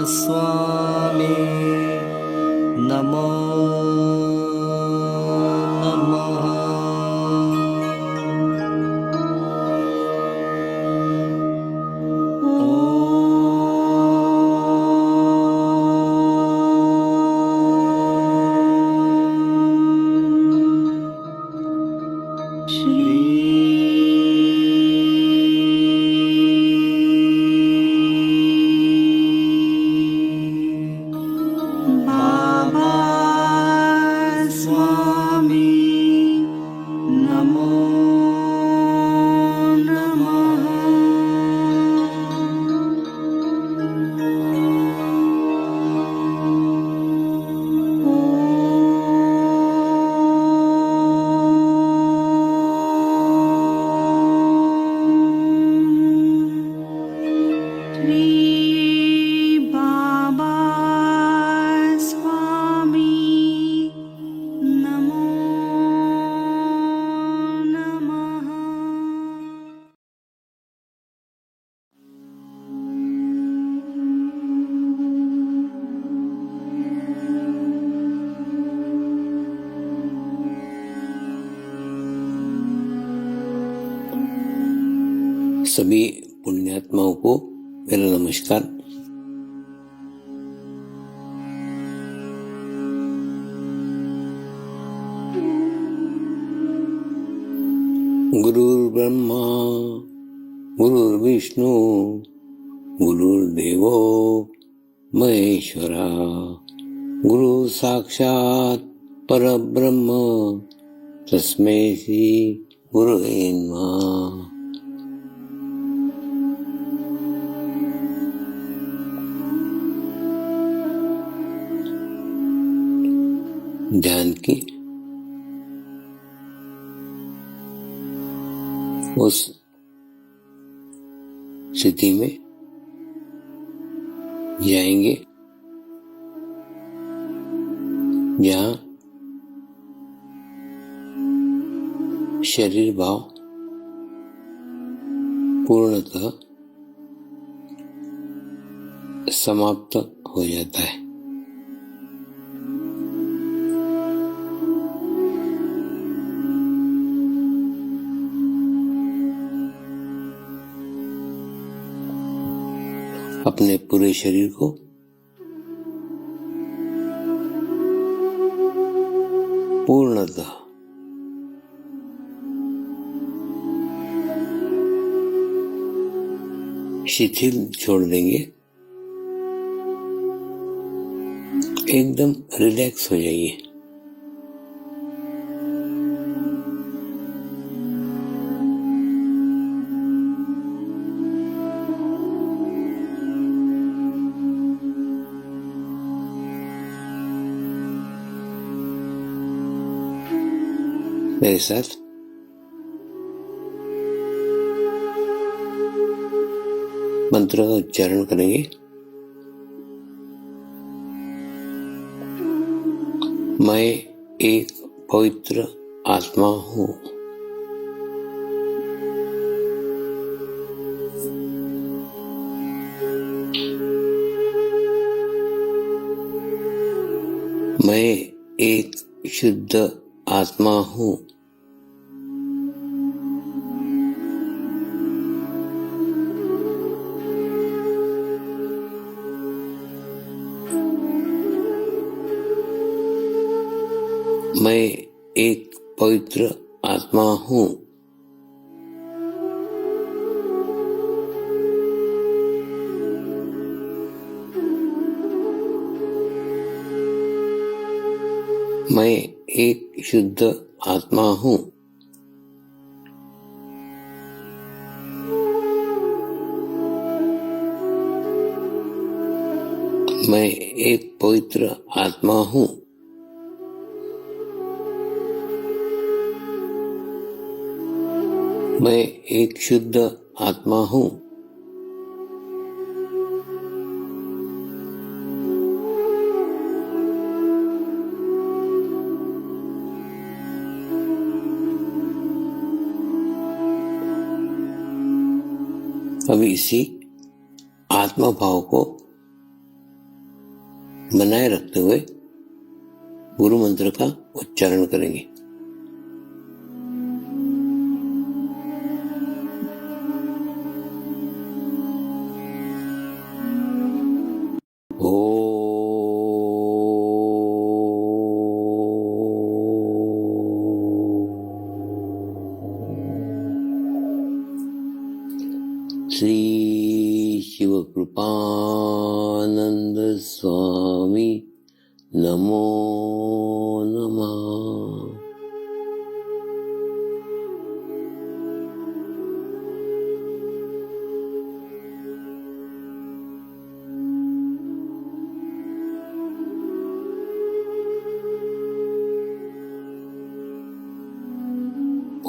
स्वामी नमो नमः। सभी पुण्यात्माओं को मेरा नमस्कार। गुरुर्ब्रह्मा गुरुर्विष्णु गुरुर्देवो महेश्वरा, गुरु साक्षात् परब्रह्म तस्मै श्री गुरवे नमः। ध्यान की उस स्थिति में जाएंगे जहाँ शरीर भाव पूर्णतः समाप्त हो जाता है। अपने पूरे शरीर को पूर्णतः शिथिल छोड़ देंगे, एकदम रिलैक्स हो जाइए। मेरे साथ मंत्र का उच्चारण करेंगे। मैं एक पवित्र आत्मा हूँ। मैं एक शुद्ध आत्मा हूँ। मैं एक पवित्र आत्मा हूँ। मैं एक शुद्ध आत्मा हूँ। मैं एक पवित्र आत्मा हूँ। मैं एक शुद्ध आत्मा हूँ। अब इसी आत्मा भाव को बनाए रखते हुए गुरु मंत्र का उच्चारण करेंगे। श्री शिवकृपानंद स्वामी नमो नमः।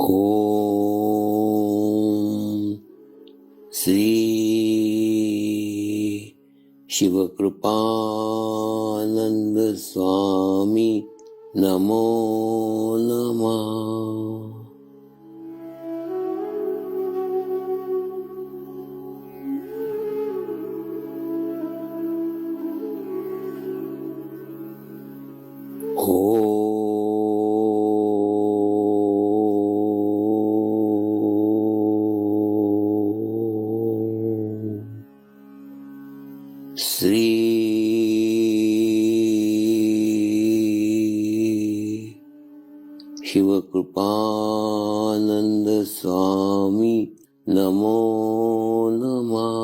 ओम श्री शिवकृपानंद स्वामी नमो नमः। श्री शिवकृपानंद स्वामी नमो नमः।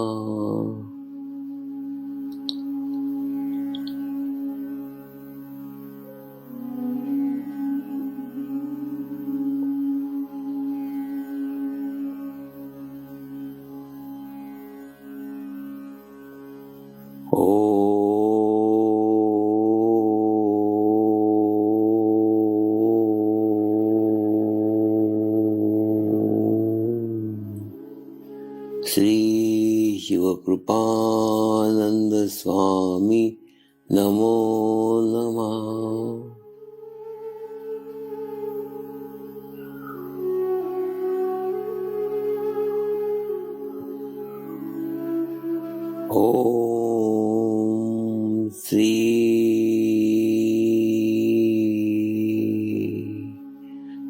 श्री शिवकृपानंद स्वामी नमो नमः। ओम श्री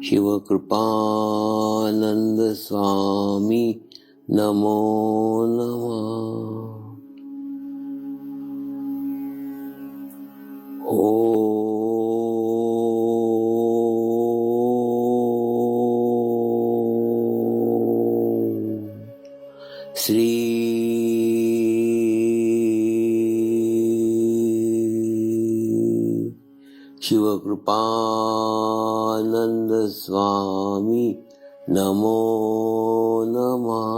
शिवकृपानंद स्वामी नमो नमः। श्री शिवकृपानंद स्वामी नमो नमः।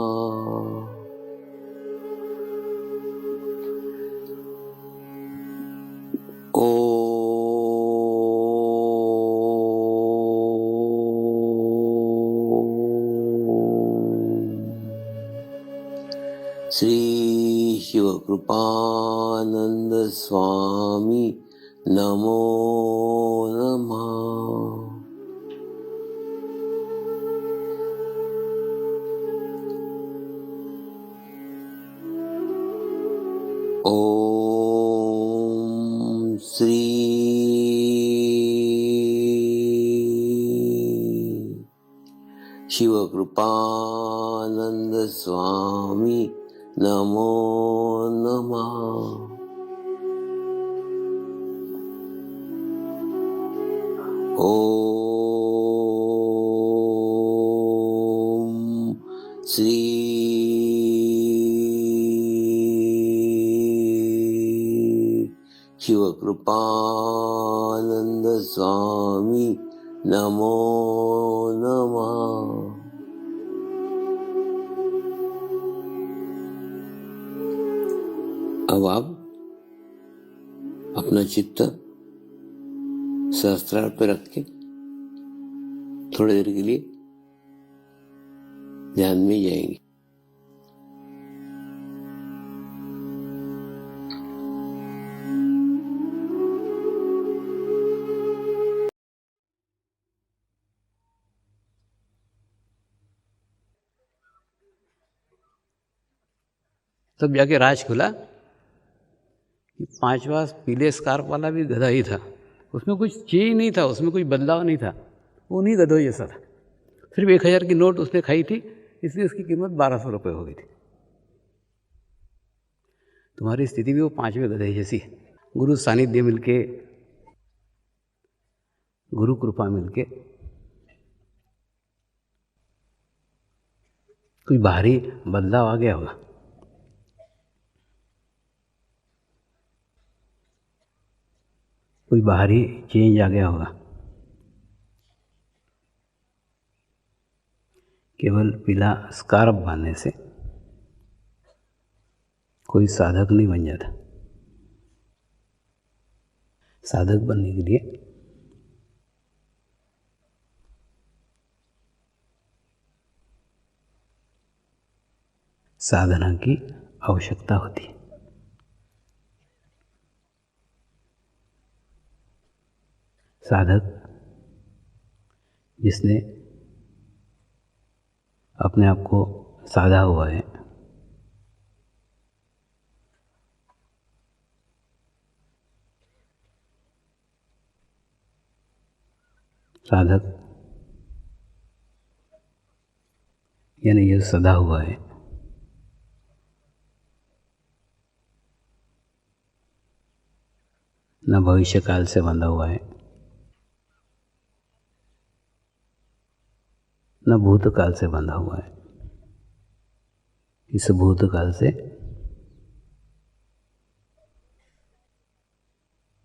श्री शिवकृपानंद स्वामी नमो नमः। ओम श्री शिवकृपानंद स्वामी नमो नमः। ओम श्री शिवकृपानंद स्वामी नमो नमः। अब आप अपना चित्त सहस्त्रार पर रख के थोड़ी देर के लिए ध्यान में जाएंगे। तब जाके राज खुला कि पांचवा पीले स्कार्फ वाला भी गधा ही था, उसमें कुछ चेंज नहीं था, उसमें कोई बदलाव नहीं था, वो उन्हीं गधों जैसा था। सिर्फ 1000 की नोट उसने खाई थी, इसलिए उसकी कीमत 1200 रुपये हो गई थी। तुम्हारी स्थिति भी वो पांचवें गधे जैसी है। गुरु सानिध्य मिलके, गुरु कृपा मिलके कोई बाहरी बदलाव आ गया होगा। कोई बाहरी चेंज आ गया होगा। केवल पीला स्कार्फ बांधने से कोई साधक नहीं बन जाता। साधक बनने के लिए साधना की आवश्यकता होती है। साधक जिसने अपने आप को साधा हुआ है, साधक यानी ये सदा हुआ है, न भविष्य काल से बंधा हुआ है, न भूतकाल से बंधा हुआ है। इस भूतकाल से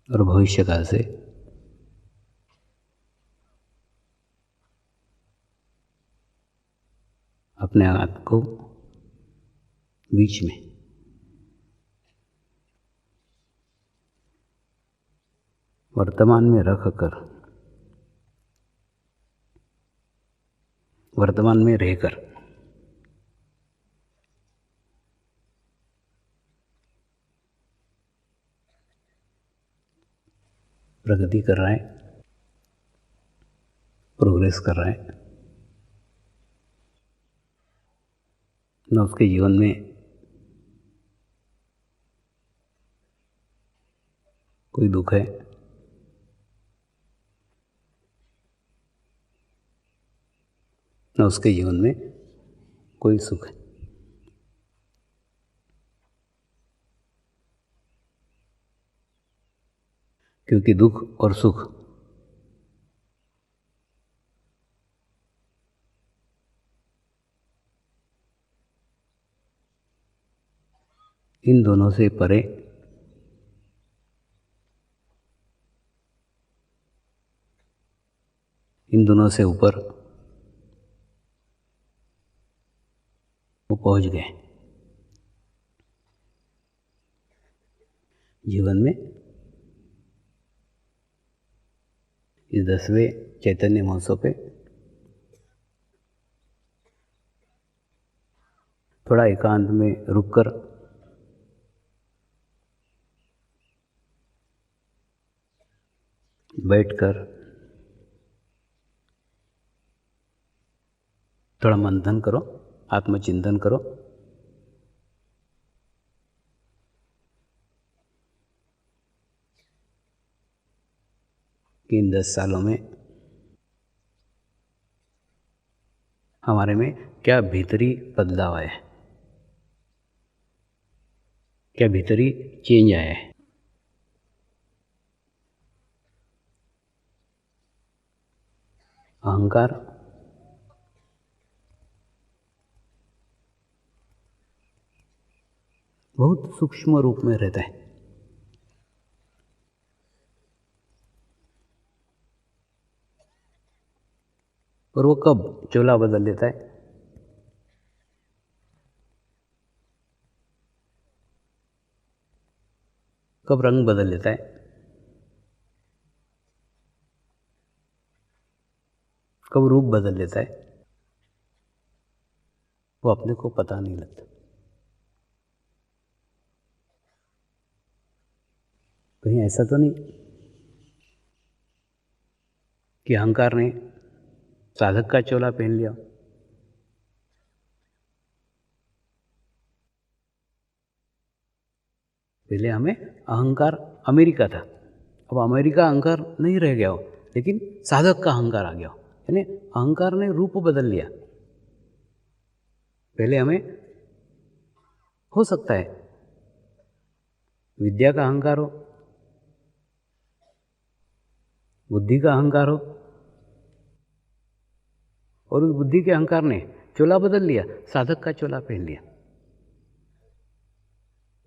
और भविष्य काल से अपने आप को बीच में वर्तमान में रख कर, वर्तमान में रहकर प्रगति कर रहा है, प्रोग्रेस कर रहा है। न उसके जीवन में कोई दुख है, न उसके जीवन में कोई सुख है। क्योंकि दुख और सुख इन दोनों से परे इन दोनों से ऊपर वो पहुंच गए। जीवन में इस 10वें चैतन्य महोत्सव पे थोड़ा एकांत में रुककर बैठकर थोड़ा मंथन करो, आत्मचिंतन करो कि इन 10 सालों में हमारे में क्या भीतरी बदलाव आया है, क्या भीतरी चेंज आया है। अहंकार बहुत सूक्ष्म रूप में रहता है। और वो कब चोला बदल देता है, कब रंग बदल देता है, कब रूप बदल लेता है, वो अपने को पता नहीं लगता। कहीं ऐसा तो नहीं कि अहंकार ने साधक का चोला पहन लिया। पहले हमें अहंकार अमेरिका था, अब अमेरिका अहंकार नहीं रह गया हो, लेकिन साधक का अहंकार आ गया हो, यानी अहंकार ने रूप बदल लिया। पहले हमें हो सकता है विद्या का अहंकार हो, बुद्धि का अहंकार हो, और उस बुद्धि के अहंकार ने चोला बदल लिया, साधक का चोला पहन लिया।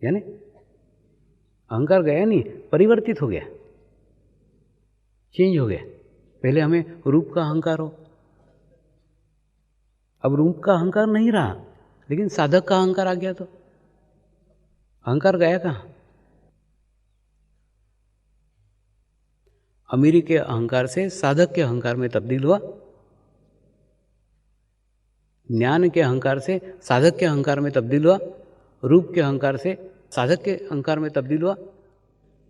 यानी अहंकार गया नहीं, परिवर्तित हो गया, चेंज हो गया। पहले हमें रूप का अहंकार हो, अब रूप का अहंकार नहीं रहा, लेकिन साधक का अहंकार आ गया, तो अहंकार गया कहाँ? अमीरी के अहंकार से साधक के अहंकार में तब्दील हुआ, ज्ञान के अहंकार से साधक के अहंकार में तब्दील हुआ, रूप के अहंकार से साधक के अहंकार में तब्दील हुआ,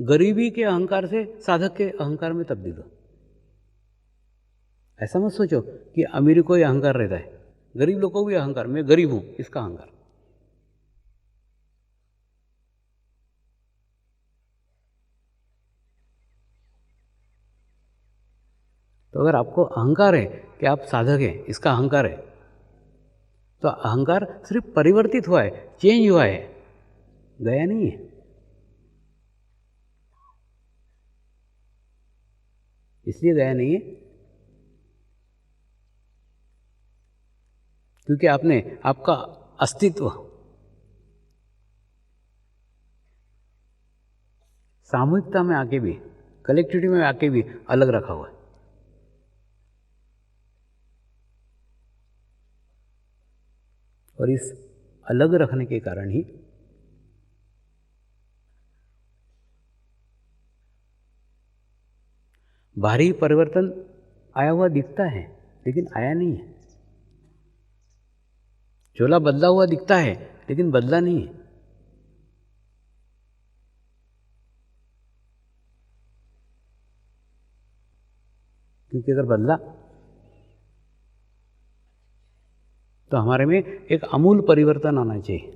गरीबी के अहंकार से साधक के अहंकार में तब्दील हुआ। ऐसा मत सोचो कि अमीर को ही अहंकार रहता है, गरीब लोगों को भी अहंकार, मैं गरीब हूं, इसका अहंकार। तो अगर आपको अहंकार है कि आप साधक हैं, इसका अहंकार है, तो अहंकार सिर्फ परिवर्तित हुआ है, चेंज हुआ है, गया नहीं है। इसलिए गया नहीं है क्योंकि आपने आपका अस्तित्व सामूहिकता में आके भी, कलेक्टिविटी में आके भी अलग रखा हुआ है। और इस अलग रखने के कारण ही बाहरी परिवर्तन आया हुआ दिखता है, लेकिन आया नहीं है। चोला बदला हुआ दिखता है, लेकिन बदला नहीं है। क्योंकि अगर बदला तो हमारे में एक आमूल परिवर्तन आना चाहिए।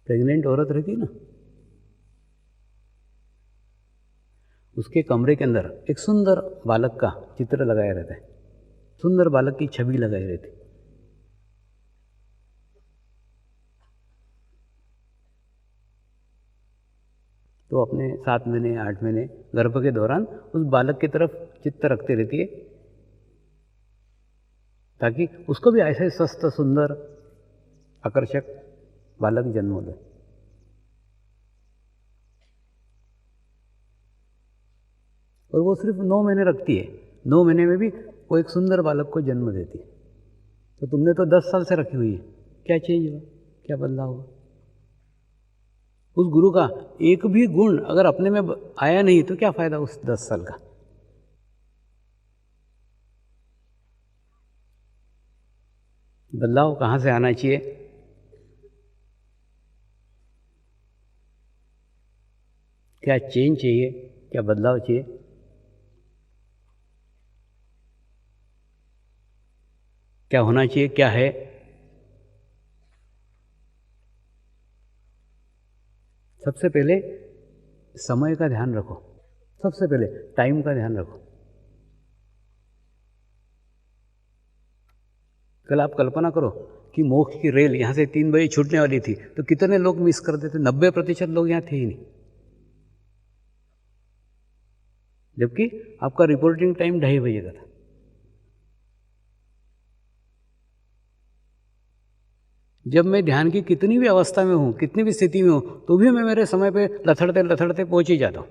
प्रेग्नेंट औरत रहती ना, उसके कमरे के अंदर एक सुंदर बालक का चित्र लगाया रहता है, सुंदर बालक की छवि लगाई रहती। तो अपने 7 महीने 8 महीने गर्भ के दौरान उस बालक की तरफ चित्त रखती रहती है, ताकि उसको भी ऐसे स्वस्थ सुंदर आकर्षक बालक जन्म दे। और वो सिर्फ 9 महीने रखती है, 9 महीने में भी वो एक सुंदर बालक को जन्म देती है। तो तुमने तो 10 साल से रखी हुई है, क्या चेंज हुआ, क्या बदलाव हुआ? उस गुरु का एक भी गुण अगर अपने में आया नहीं तो क्या फायदा उस 10 साल का? बदलाव कहाँ से आना चाहिए? क्या चेंज चाहिए, क्या बदलाव चाहिए? क्या होना चाहिए, क्या है? सबसे पहले समय का ध्यान रखो, सबसे पहले टाइम का ध्यान रखो। कल आप कल्पना करो कि मोक्ष की रेल यहाँ से 3 बजे छूटने वाली थी, तो कितने लोग मिस कर देते? 90% लोग यहाँ थे ही नहीं, जबकि आपका रिपोर्टिंग टाइम 2:30 बजे का था। जब मैं ध्यान की कितनी भी अवस्था में हूँ, कितनी भी स्थिति में हूँ, तो भी मैं मेरे समय पे लथड़ते लथड़ते पहुँच ही जाता हूँ।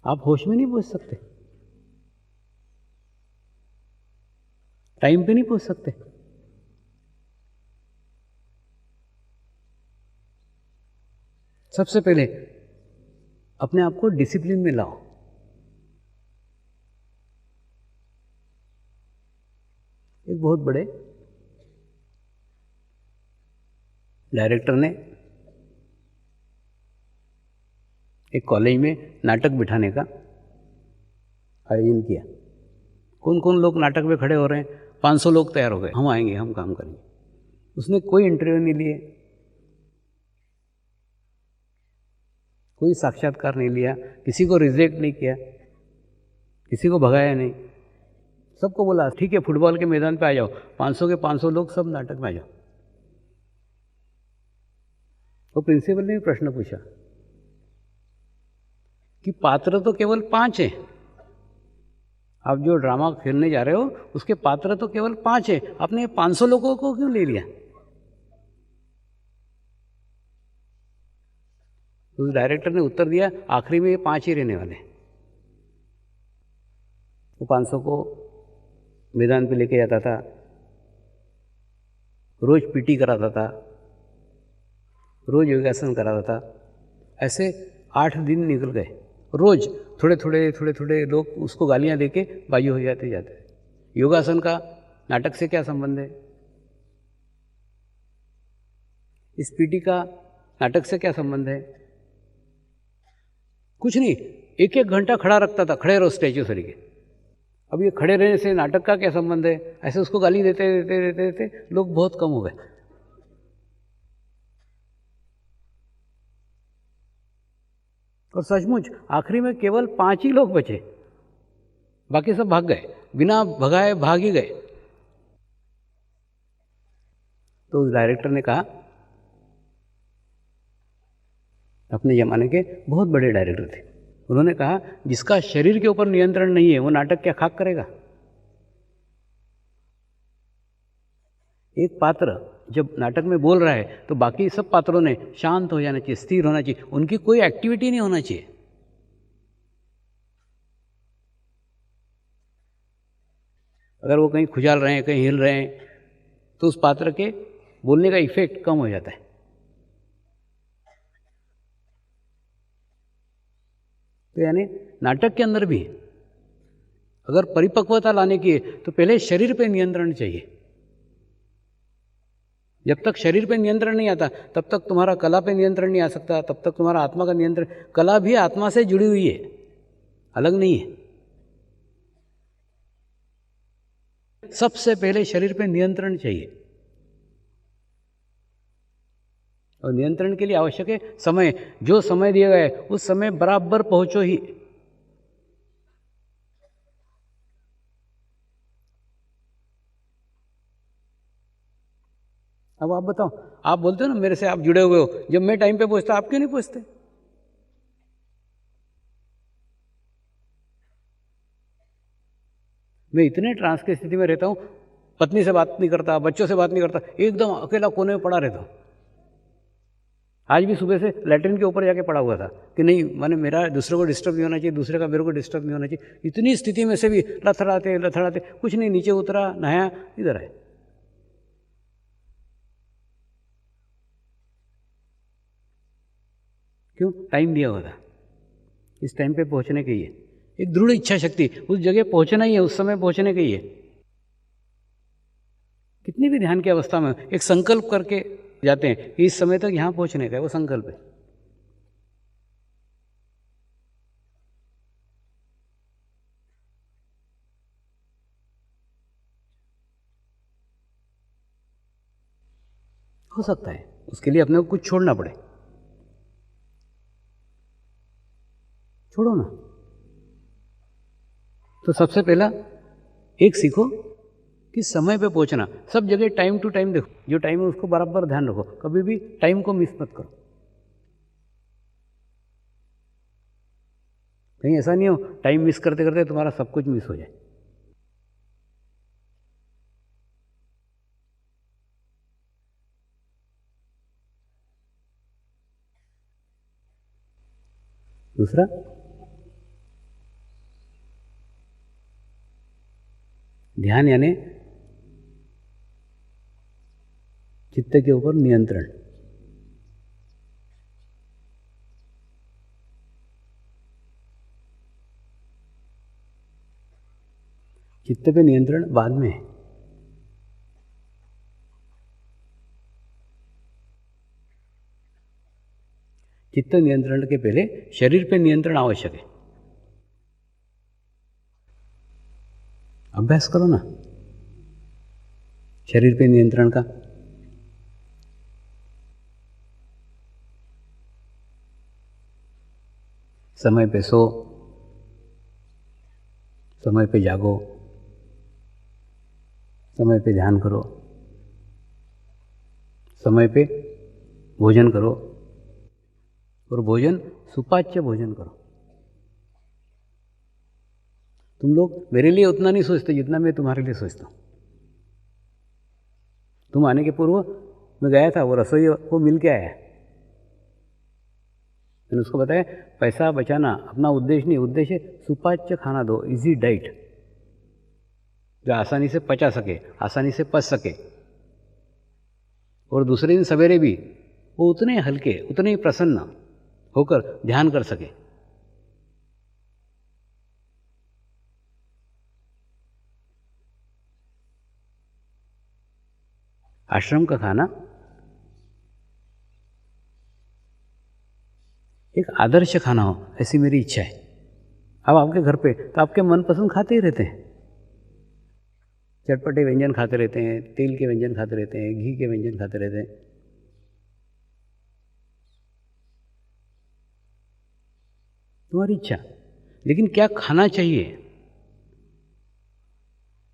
आप होश में नहीं पहुँच सकते, टाइम पे नहीं पहुँच सकते। सबसे पहले अपने आप को डिसिप्लिन में लाओ। एक बहुत बड़े डायरेक्टर ने एक कॉलेज में नाटक बिठाने का आयोजन किया। कौन कौन लोग नाटक में खड़े हो रहे हैं? 500 लोग तैयार हो गए, हम आएंगे, हम काम करेंगे। उसने कोई इंटरव्यू नहीं लिए, कोई साक्षात्कार नहीं लिया, किसी को रिजेक्ट नहीं किया, किसी को भगाया नहीं, सबको बोला ठीक है फुटबॉल के मैदान पे आ जाओ, 500 के 500 लोग सब नाटक में आ जाओ। तो प्रिंसिपल ने प्रश्न पूछा कि पात्र तो केवल 5 हैं, आप जो ड्रामा खेलने जा रहे हो उसके पात्र तो केवल 5 हैं, आपने 500 लोगों को क्यों ले लिया? उस डायरेक्टर ने उत्तर दिया आखिरी में ये 5 ही रहने वाले। वो 500 को मैदान पे लेके जाता था, रोज पीटी कराता था, रोज योगासन कराता था। ऐसे 8 दिन निकल गए, रोज थोड़े थोड़े लोग उसको गालियां देके बाजू हो जाते जाते। योगासन का नाटक से क्या संबंध है? इस पीटी का नाटक से क्या संबंध है? कुछ नहीं, 1-1 घंटा खड़ा रखता था, खड़े रहो स्टैचू तरीके। अब ये खड़े रहने से नाटक का क्या संबंध है? ऐसे उसको गाली देते देते देते देते लोग बहुत कम हो गए। और सचमुच आखिरी में केवल 5 ही लोग बचे, बाकी सब भाग गए, बिना भगाए भाग ही गए। तो उस डायरेक्टर ने कहा, अपने जमाने के बहुत बड़े डायरेक्टर थे, उन्होंने कहा जिसका शरीर के ऊपर नियंत्रण नहीं है वो नाटक क्या खाक करेगा? एक पात्र जब नाटक में बोल रहा है तो बाकी सब पात्रों ने शांत हो जाना चाहिए, स्थिर होना चाहिए, उनकी कोई एक्टिविटी नहीं होना चाहिए। अगर वो कहीं खुजाल रहे हैं, कहीं हिल रहे हैं, तो उस पात्र के बोलने का इफेक्ट कम हो जाता है। तो यानी नाटक के अंदर भी अगर परिपक्वता लाने की है तो पहले शरीर पे नियंत्रण चाहिए। जब तक शरीर पे नियंत्रण नहीं आता तब तक तुम्हारा कला पे नियंत्रण नहीं आ सकता, तब तक तुम्हारा आत्मा का नियंत्रण। कला भी आत्मा से जुड़ी हुई है, अलग नहीं है। सबसे पहले शरीर पे नियंत्रण चाहिए, और नियंत्रण के लिए आवश्यक है समय। जो समय दिया गया है उस समय बराबर पहुंचो ही। अब आप बताओ, आप बोलते हो ना मेरे से आप जुड़े हुए हो, जब मैं टाइम पे पहुंचता आप क्यों नहीं पहुंचते? मैं इतने ट्रांस की स्थिति में रहता हूं, पत्नी से बात नहीं करता, बच्चों से बात नहीं करता, एकदम अकेला कोने में पड़ा रहता हूं। आज भी सुबह से लैट्रिन के ऊपर जाके पड़ा हुआ था कि नहीं, माने मेरा दूसरे को डिस्टर्ब नहीं होना चाहिए, दूसरे का मेरे को डिस्टर्ब नहीं होना चाहिए। इतनी स्थिति में से भी लथड़ाते कुछ नहीं, नीचे उतरा, नहाया, इधर है। क्यों? टाइम दिया हुआ था, इस टाइम पे पहुंचने के लिए एक दृढ़ इच्छा शक्ति, उस जगह पहुंचना ही है, उस समय पहुंचने के लिए। कितनी भी ध्यान की अवस्था में एक संकल्प करके जाते हैं कि इस समय तक यहां पहुंचने का है, वो संकल्प है। हो सकता है उसके लिए अपने को कुछ छोड़ना पड़े, छोड़ो ना। तो सबसे पहला एक सीखो कि समय पे पहुंचना, सब जगह टाइम टू टाइम देखो, जो टाइम है उसको बराबर ध्यान रखो, कभी भी टाइम को मिस मत करो। कहीं ऐसा नहीं हो टाइम मिस करते करते तुम्हारा सब कुछ मिस हो जाए। दूसरा, ध्यान यानी चित्त के ऊपर नियंत्रण। चित्त पे नियंत्रण बाद में है। चित्त नियंत्रण के पहले शरीर पे नियंत्रण आवश्यक है। अभ्यास करो ना शरीर पे नियंत्रण का। समय पे सो, समय पे जागो, समय पे ध्यान करो, समय पे भोजन करो, और भोजन सुपाच्य भोजन करो। तुम लोग मेरे लिए उतना नहीं सोचते जितना मैं तुम्हारे लिए सोचता हूँ। तुम आने के पूर्व मैं गया था, वो रसोई वो मिल के आया। मैंने उसको बताया पैसा बचाना अपना उद्देश्य नहीं, उद्देश्य सुपाच्य खाना दो, इजी डाइट, जो आसानी से पचा सके, आसानी से पच सके, और दूसरे दिन सवेरे भी वो उतने हल्के, उतने ही प्रसन्न होकर ध्यान कर सके। आश्रम का खाना एक आदर्श खाना हो, ऐसी मेरी इच्छा है। अब आपके घर पे तो आपके मनपसंद खाते ही रहते हैं, चटपटे व्यंजन खाते रहते हैं, तेल के व्यंजन खाते रहते हैं, घी के व्यंजन खाते रहते हैं। तुम्हारी इच्छा, लेकिन क्या खाना चाहिए,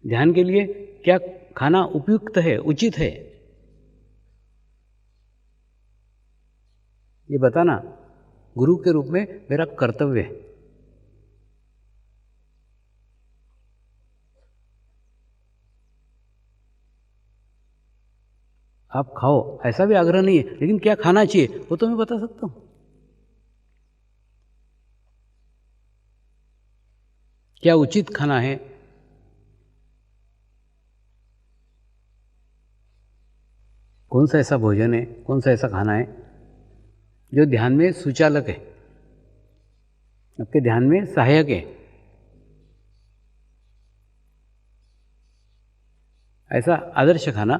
ध्यान के लिए क्या खाना उपयुक्त है, उचित है, ये बताना गुरु के रूप में मेरा कर्तव्य है। आप खाओ ऐसा भी आग्रह नहीं है, लेकिन क्या खाना चाहिए वो तो मैं बता सकता हूं। क्या उचित खाना है, कौन सा ऐसा भोजन है, कौन सा ऐसा खाना है जो ध्यान में सुचालक है, आपके ध्यान में सहायक है। ऐसा आदर्श खाना,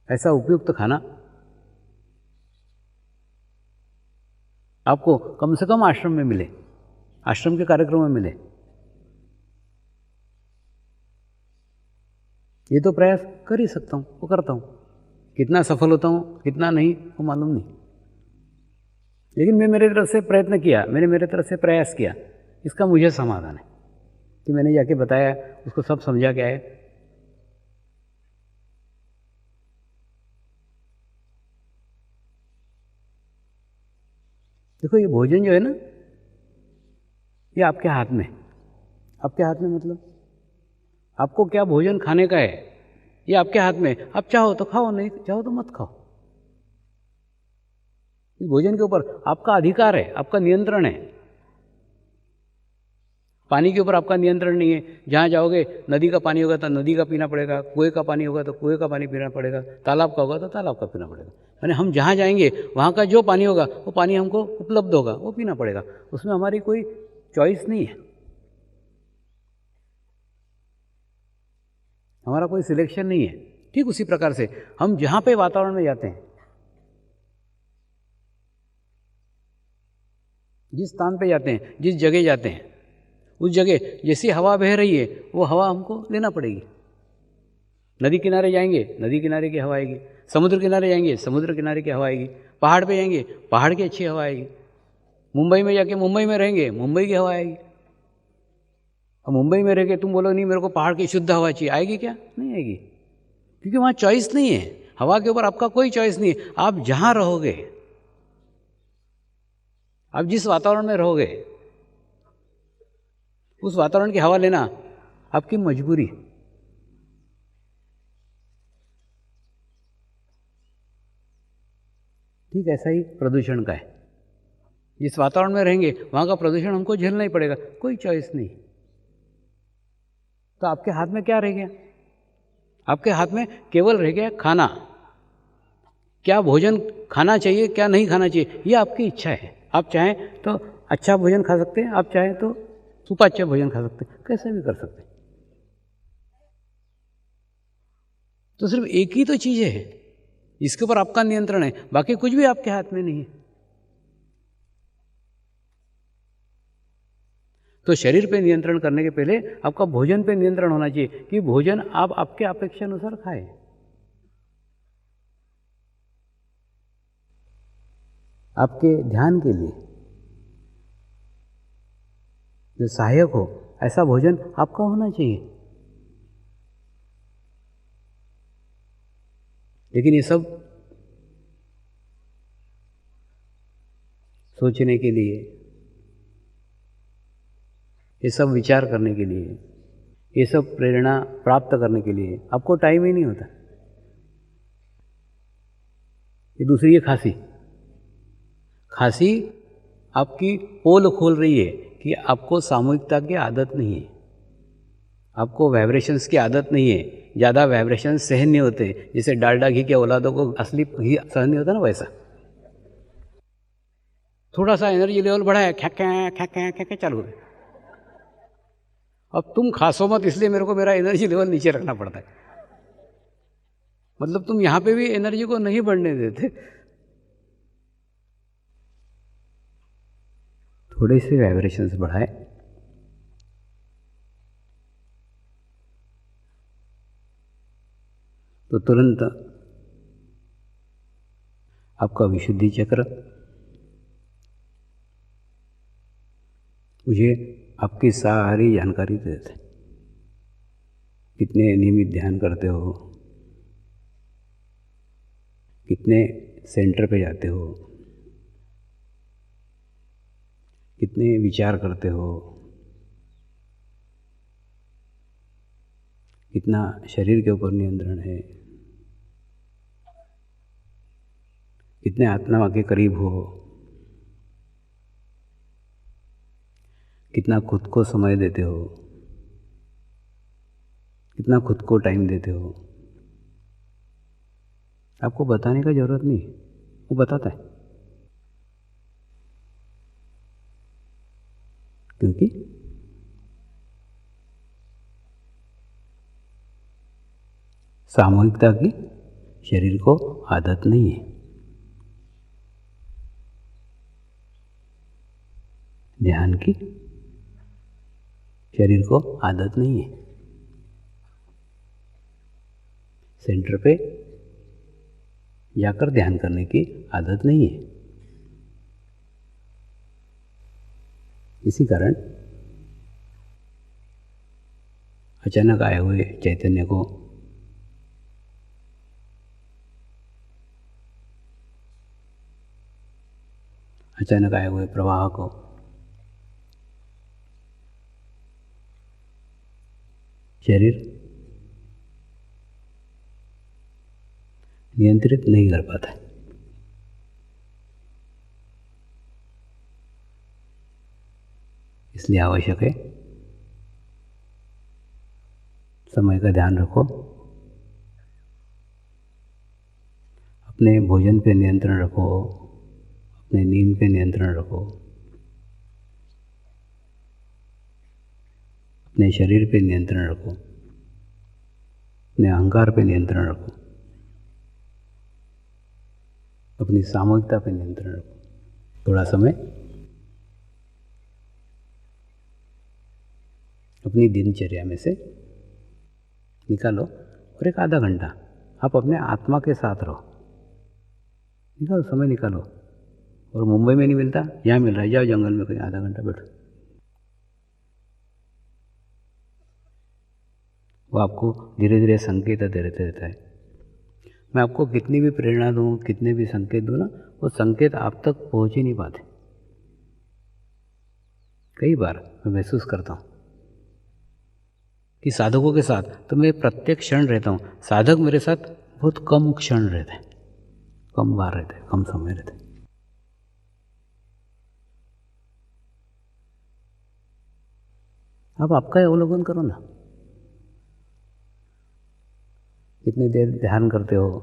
ऐसा उपयुक्त खाना आपको कम से कम आश्रम में मिले, आश्रम के कार्यक्रम में मिले। ये तो प्रयास कर ही सकता हूँ, वो करता हूँ। कितना सफल होता हूँ कितना नहीं वो मालूम नहीं, लेकिन मैं मेरे तरफ से प्रयत्न किया, मैंने मेरे तरफ से प्रयास किया, इसका मुझे समाधान है कि मैंने जाके बताया, उसको सब समझा के आए। देखो ये भोजन जो है ना, ये आपके हाथ में, आपके हाथ में मतलब आपको क्या भोजन खाने का है ये आपके हाथ में। आप चाहो तो खाओ, नहीं चाहो तो मत खाओ। इस भोजन के ऊपर आपका अधिकार है, आपका नियंत्रण है। पानी के ऊपर आपका नियंत्रण नहीं है। जहाँ जाओगे नदी का पानी होगा तो नदी का पीना पड़ेगा, कुएं का पानी होगा तो कुएं का पानी पीना पड़ेगा, तालाब का होगा तो तालाब का पीना पड़ेगा। यानी हम जहाँ जाएंगे वहाँ का जो पानी होगा वो पानी हमको उपलब्ध होगा, वो पीना पड़ेगा। उसमें हमारी कोई चॉइस नहीं है, हमारा कोई सिलेक्शन नहीं है। ठीक उसी प्रकार से हम जहाँ पे वातावरण में जाते हैं, जिस स्थान पे जाते हैं, जिस जगह जाते हैं, उस जगह जैसी हवा बह रही है वो हवा हमको लेना पड़ेगी। नदी किनारे जाएंगे, नदी किनारे की हवा आएगी। समुद्र किनारे जाएंगे, समुद्र किनारे की हवा आएगी। पहाड़ पे जाएंगे, पहाड़ की अच्छी हवा आएगी। मुंबई में जाके मुंबई में रहेंगे, मुंबई की हवा आएगी। अब मुंबई में रह के तुम बोलो नहीं मेरे को पहाड़ की शुद्ध हवा चाहिए, आएगी क्या? नहीं आएगी, क्योंकि वहाँ चॉइस नहीं है। हवा के ऊपर आपका कोई चॉइस नहीं है। आप जहाँ रहोगे, आप जिस वातावरण में रहोगे, उस वातावरण की हवा लेना आपकी मजबूरी है। ठीक ऐसा ही प्रदूषण का है। जिस वातावरण में रहेंगे वहाँ का प्रदूषण हमको झेलना ही पड़ेगा, कोई चॉइस नहीं। तो आपके हाथ में क्या रह गया? आपके हाथ में केवल रह गया खाना। क्या भोजन खाना चाहिए, क्या नहीं खाना चाहिए, ये आपकी इच्छा है। आप चाहें तो अच्छा भोजन खा सकते हैं, आप चाहें तो सुपाच्य भोजन खा सकते हैं, कैसे भी कर सकते हैं। तो सिर्फ एक ही तो चीज़ है जिसके ऊपर आपका नियंत्रण है, बाकी कुछ भी आपके हाथ में नहीं है। तो शरीर पे नियंत्रण करने के पहले आपका भोजन पे नियंत्रण होना चाहिए कि भोजन आप आपके अपेक्षा अनुसार खाएं। आपके ध्यान के लिए जो सहायक हो, ऐसा भोजन आपका होना चाहिए। लेकिन ये सब सोचने के लिए, ये सब विचार करने के लिए, ये सब प्रेरणा प्राप्त करने के लिए आपको टाइम ही नहीं होता। ये दूसरी है खांसी। खांसी आपकी पोल खोल रही है कि आपको सामूहिकता की आदत नहीं है, आपको वाइब्रेशंस की आदत नहीं है, ज़्यादा वाइब्रेशंस सहन नहीं होते। जैसे डालडा घी के औलादों को असली घी सहन नहीं होता ना, वैसा थोड़ा सा एनर्जी लेवल बढ़ाया, ख्या चालू है। अब तुम खासो मत, इसलिए मेरे को मेरा एनर्जी लेवल नीचे रखना पड़ता है। मतलब तुम यहाँ पे भी एनर्जी को नहीं बढ़ने देते। थोड़े से वाइब्रेशंस बढ़ाए तो तुरंत आपका विशुद्धि चक्र मुझे आपकी सारी जानकारी दे देते। कितने नियमित ध्यान करते हो, कितने सेंटर पे जाते हो, कितने विचार करते हो, कितना शरीर के ऊपर नियंत्रण है, कितने आत्मा के करीब हो, कितना खुद को समय देते हो, कितना खुद को टाइम देते हो। आपको बताने का जरूरत नहीं, वो बताता है। क्योंकि सामूहिकता की शरीर को आदत नहीं है, ध्यान की शरीर को आदत नहीं है, सेंटर पे जाकर ध्यान करने की आदत नहीं है। इसी कारण अचानक आए हुए चैतन्य को अचानक आए हुए प्रवाह को शरीर नियंत्रित नहीं कर पाता है। इसलिए आवश्यक है समय का ध्यान रखो, अपने भोजन पे नियंत्रण रखो, अपने नींद पे नियंत्रण रखो, अपने शरीर पे नियंत्रण रखो, अपने अहंकार पे नियंत्रण रखो, अपनी सामूहिकता पे नियंत्रण रखो। थोड़ा समय अपनी दिनचर्या में से निकालो और एक आधा घंटा आप अपने आत्मा के साथ रहो। निकालो, समय निकालो। और मुंबई में नहीं मिलता, यहाँ मिल रहा है, जाओ जंगल में कहीं आधा घंटा बैठो। वो आपको धीरे धीरे संकेत दे रहता है। मैं आपको कितनी भी प्रेरणा दूँ, कितने भी संकेत दूँ ना, वो संकेत आप तक पहुँच ही नहीं पाते। कई बार मैं महसूस करता हूँ कि साधकों के साथ तो मैं प्रत्येक क्षण रहता हूँ, साधक मेरे साथ बहुत कम क्षण रहते हैं, कम बार रहते हैं, कम समय रहते हैं। अब आपका अवलोकन करो ना, कितनी देर ध्यान करते हो,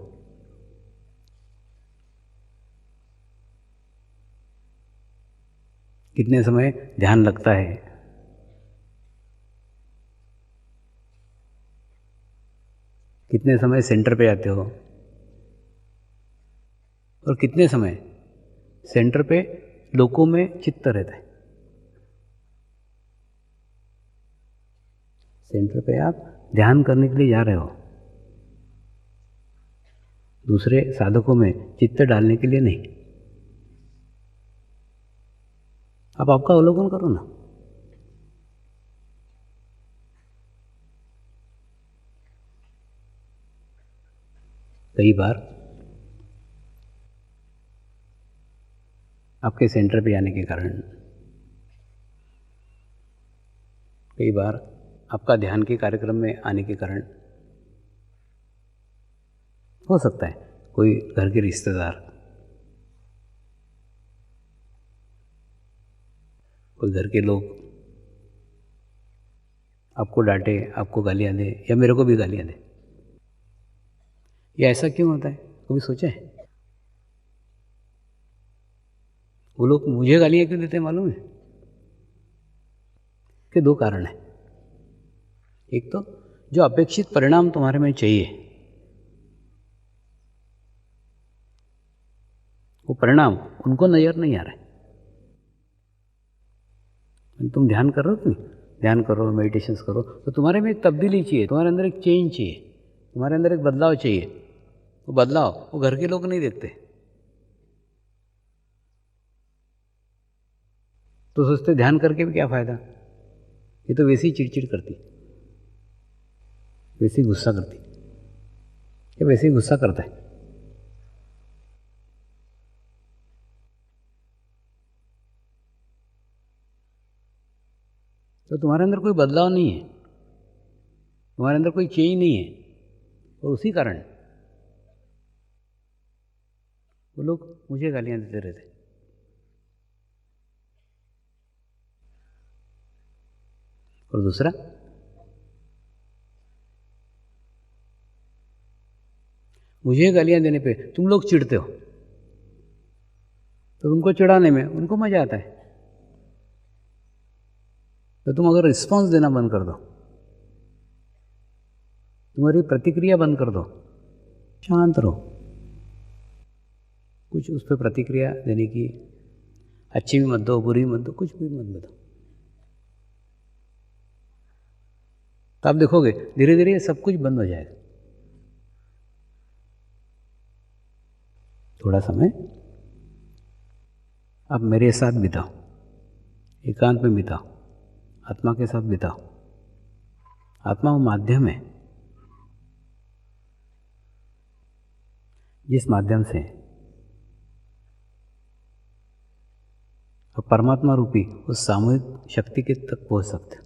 कितने समय ध्यान लगता है, कितने समय सेंटर पे आते हो और कितने समय सेंटर पे लोकों में चित्त रहता है। सेंटर पे आप ध्यान करने के लिए जा रहे हो, दूसरे साधकों में चित्त डालने के लिए नहीं। आप आपका अवलोकन करो ना। कई बार आपके सेंटर पे आने के कारण, कई बार आपका ध्यान के कार्यक्रम में आने के कारण, हो सकता है कोई घर के रिश्तेदार, कोई घर के लोग आपको डांटे, आपको गालियाँ दे, या मेरे को भी गालियाँ दे। ये ऐसा क्यों होता है, कभी सोचा है? वो लोग मुझे गालियाँ क्यों देते हैं मालूम है? के दो कारण हैं। एक तो जो अपेक्षित परिणाम तुम्हारे में चाहिए, वो परिणाम उनको नज़र नहीं आ रहा है। तुम ध्यान कर रहे हो कि नहीं, ध्यान करो, मेडिटेशंस करो, तो तुम्हारे में एक तब्दीली चाहिए, तुम्हारे अंदर एक चेंज चाहिए, तुम्हारे अंदर एक बदलाव चाहिए। वो बदलाव वो घर के लोग नहीं देखते, तो सोचते ध्यान करके भी क्या फ़ायदा, ये तो वैसे ही चिड़चिड़ करती, वैसे ही गुस्सा करती, ये वैसे ही गुस्सा करता है। तो तुम्हारे अंदर कोई बदलाव नहीं है, तुम्हारे अंदर कोई चेंज नहीं है, और उसी कारण वो लोग मुझे गालियाँ देते रहते। और दूसरा, मुझे गालियाँ देने पे तुम लोग चिढ़ते हो, तो तुमको चिढ़ाने में उनको मज़ा आता है। तो तुम अगर रिस्पॉन्स देना बंद कर दो, तुम्हारी प्रतिक्रिया बंद कर दो, शांत रहो, कुछ उस पर प्रतिक्रिया देने की, अच्छी भी मत दो, बुरी मत दो, कुछ भी मत बताओ, तो आप देखोगे धीरे धीरे ये सब कुछ बंद हो जाएगा। थोड़ा समय आप मेरे साथ बिताओ, एकांत में बिताओ, आत्मा के साथ बिताओ। आत्मा वो माध्यम है जिस माध्यम से आप परमात्मा रूपी उस सामूहिक शक्ति के तक पहुंच सकते हो,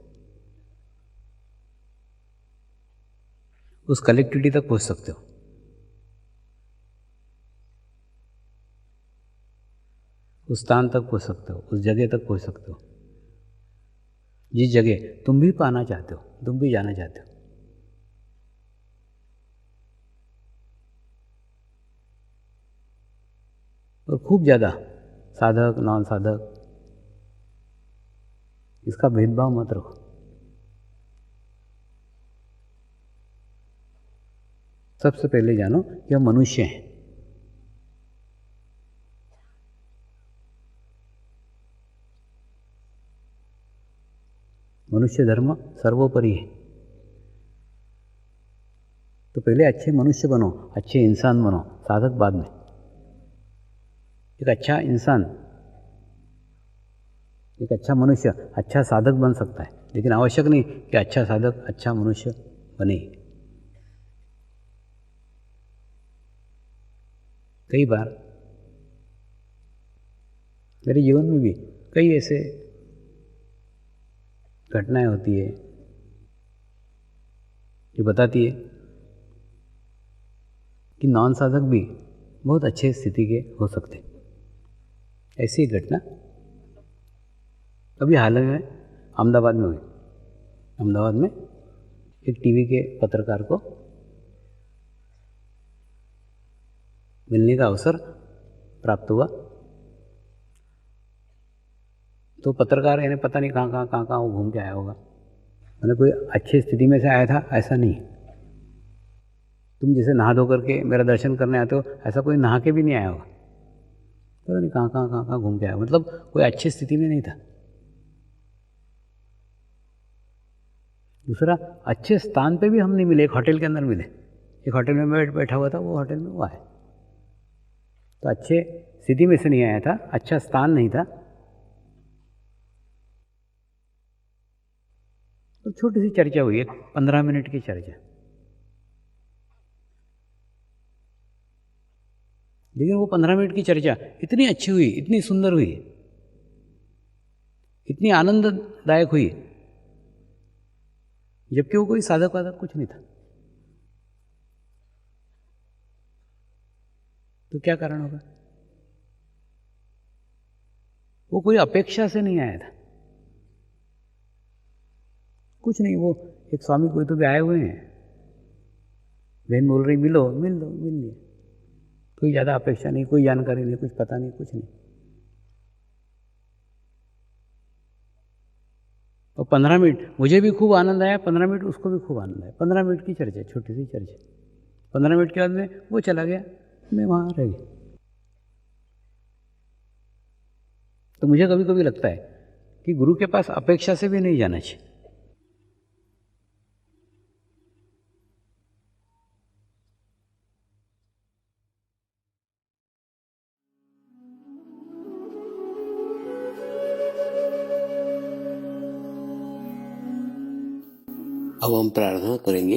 उस कलेक्टिविटी तक पहुंच सकते हो, उस स्थान तक पहुंच सकते हो, उस जगह तक पहुंच सकते हो जिस जगह तुम भी पाना चाहते हो, तुम भी जाना चाहते हो। और खूब ज़्यादा साधक नॉन साधक इसका भेदभाव मत रखो। सबसे पहले जानो कि हम मनुष्य हैं, मनुष्य धर्म सर्वोपरि है। तो पहले अच्छे मनुष्य बनो, अच्छे इंसान बनो, साधक बाद में। एक अच्छा इंसान, एक अच्छा मनुष्य अच्छा साधक बन सकता है, लेकिन आवश्यक नहीं कि अच्छा साधक अच्छा मनुष्य बने। कई बार मेरे जीवन में भी कई ऐसे घटनाएं होती है जो बताती है कि नॉन साधक भी बहुत अच्छे स्थिति के हो सकते। ऐसी एक घटना अभी हाल में अहमदाबाद में हुई। अहमदाबाद में एक टीवी के पत्रकार को मिलने का अवसर प्राप्त हुआ। तो पत्रकार यानी पता नहीं कहाँ वो घूम के आया होगा, मैंने कोई अच्छी स्थिति में से आया था ऐसा नहीं। तुम जैसे नहा धो करके मेरा दर्शन करने आते हो, ऐसा कोई नहा के भी नहीं आया होगा, पता नहीं कहाँ घूम के आया, मतलब कोई अच्छी स्थिति में नहीं था। दूसरा, अच्छे स्थान पे भी हम नहीं मिले, एक होटल के अंदर मिले, एक होटल में मैं बैठा हुआ था, वो होटल में वो आया। तो अच्छे स्थिति में से नहीं आया था, अच्छा स्थान नहीं था, तो छोटी सी चर्चा हुई, 15 मिनट की चर्चा, लेकिन वो 15 मिनट की चर्चा इतनी अच्छी हुई, इतनी सुंदर हुई, इतनी आनंददायक हुई, जबकि वो कोई साधक वाधक कुछ नहीं था। तो क्या कारण होगा? वो कोई अपेक्षा से नहीं आया था, कुछ नहीं। वो एक स्वामी कोई तो भी आए हुए हैं, बहन बोल रही मिलो, मिल लो, मिल लिए, कोई ज़्यादा अपेक्षा नहीं, कोई जानकारी नहीं, कुछ पता नहीं, कुछ नहीं। और 15 मिनट मुझे भी खूब आनंद आया, 15 मिनट उसको भी खूब आनंद आया। 15 मिनट की चर्चा, छोटी सी चर्चा, 15 मिनट के बाद में वो चला गया, मैं वहाँ रह गया। तो मुझे कभी कभी लगता है कि गुरु के पास अपेक्षा से भी नहीं जाना चाहिए। अब हम प्रार्थना करेंगे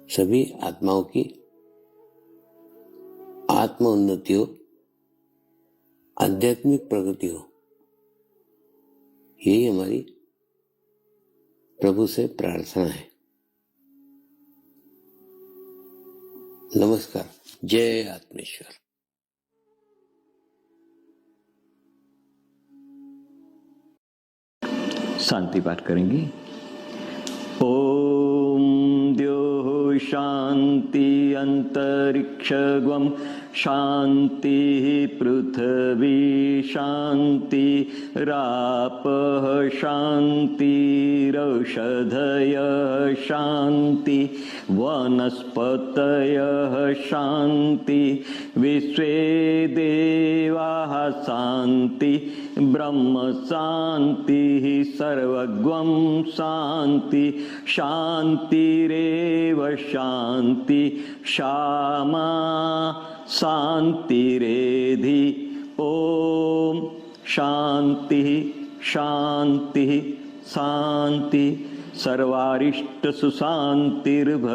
सभी आत्माओं की आत्म उन्नति हो, आध्यात्मिक प्रगति हो, यही हमारी प्रभु से प्रार्थना है। नमस्कार। जय आत्मेश्वर। शांति पाठ करेंगे। ओम द्योः शांति अंतरिक्षगम शांति पृथ्वी शांति रापः शांतिरौषधयः शांति वनस्पतयः शांति विश्वे देवाः शांति ब्रह्म शांति सर्वगं शांति शांतिरेव शांति क्षमा शांतिरेधि। ओम शांति शांति शांति सर्वारिष्ट सुशांतिर्भवतु।